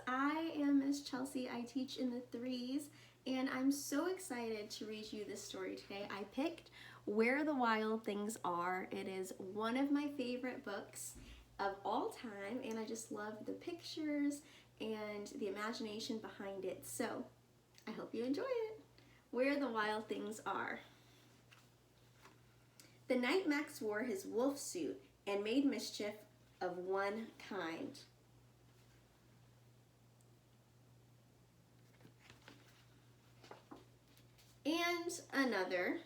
I am Miss Chelsea. I teach in the threes, and I'm so excited to read you this story today. I picked Where the Wild Things Are. It is one of my favorite books of all time, and I just love the pictures and the imagination behind it. So I hope you enjoy it. Where the Wild Things Are. The night Max wore his wolf suit and made mischief of one kind. And another.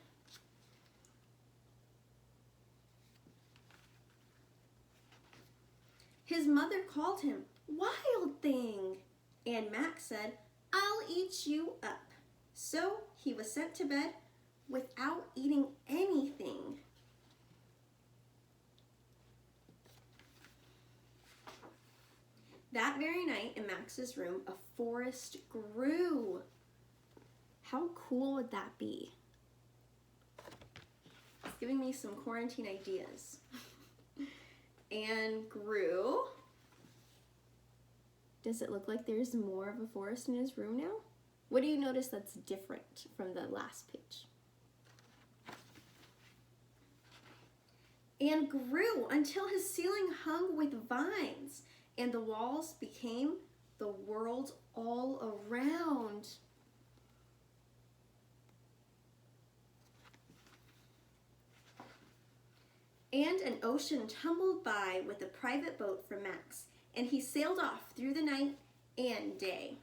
His mother called him, "Wild thing!" And Max said, "I'll eat you up." So he was sent to bed without eating anything. That very night in Max's room, a forest grew. How cool would that be? It's giving me some quarantine ideas. And grew. Does it look like there's more of a forest in his room now? What do you notice that's different from the last page? And grew until his ceiling hung with vines, and the walls became the world all around. And an ocean tumbled by with a private boat for Max, and he sailed off through the night and day.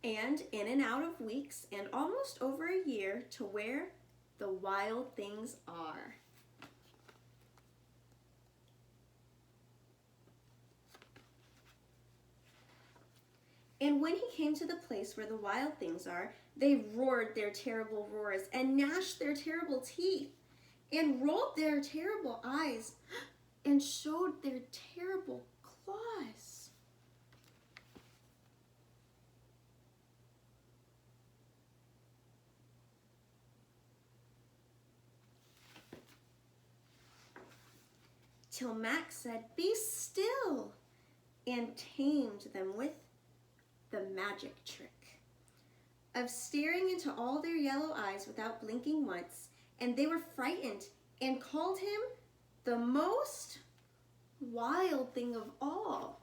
And in and out of weeks and almost over a year to where the wild things are. And when he came to the place where the wild things are, they roared their terrible roars and gnashed their terrible teeth and rolled their terrible eyes and showed their terrible claws. Till Max said, "Be still," and tamed them with the magic trick of staring into all their yellow eyes without blinking once, and they were frightened and called him the most wild thing of all.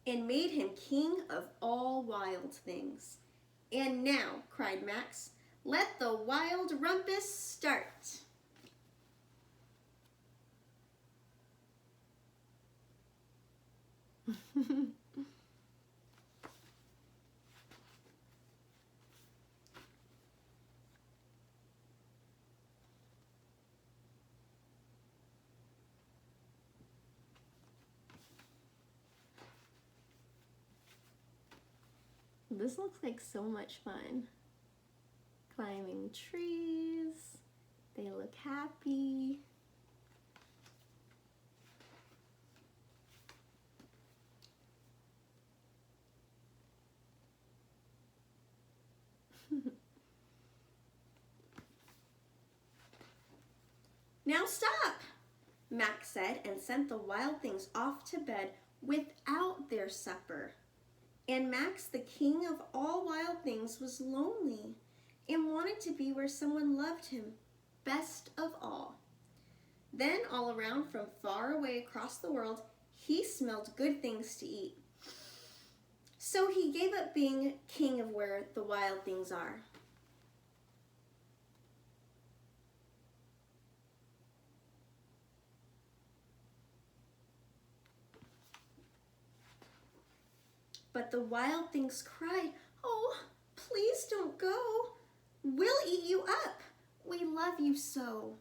And made him king of all wild things. "And now," cried Max, "let the wild rumpus start." This looks like so much fun. Climbing trees, they look happy. "Now stop," Max said, and sent the wild things off to bed without their supper. And Max, the king of all wild things, was lonely and wanted to be where someone loved him best of all. Then all around from far away across the world, he smelled good things to eat. So he gave up being king of where the wild things are. But the wild things cried, "Oh, please don't go. We'll eat you up. We love you so."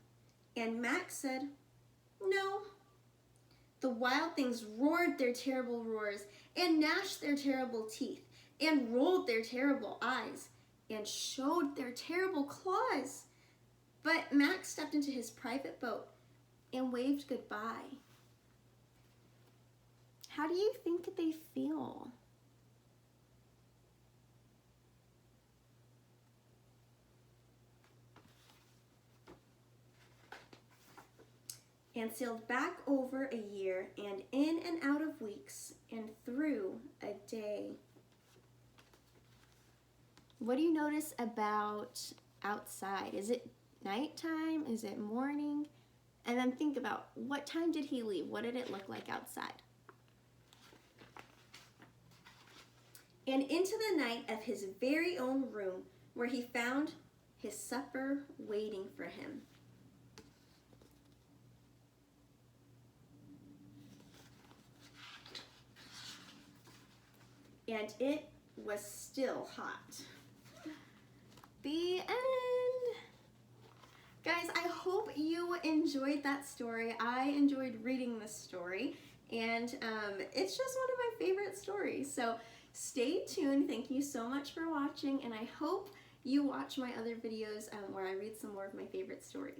And Max said, "No." The wild things roared their terrible roars and gnashed their terrible teeth and rolled their terrible eyes and showed their terrible claws. But Max stepped into his private boat and waved goodbye. How do you think they feel? And sailed back over a year, and in and out of weeks, and through a day. What do you notice about outside? Is it nighttime? Is it morning? And then think about, what time did he leave? What did it look like outside? And into the night of his very own room, where he found his supper waiting for him. And it was still hot. The end. Guys, I hope you enjoyed that story. I enjoyed reading this story, and it's just one of my favorite stories. So stay tuned. Thank you so much for watching, and I hope you watch my other videos where I read some more of my favorite stories.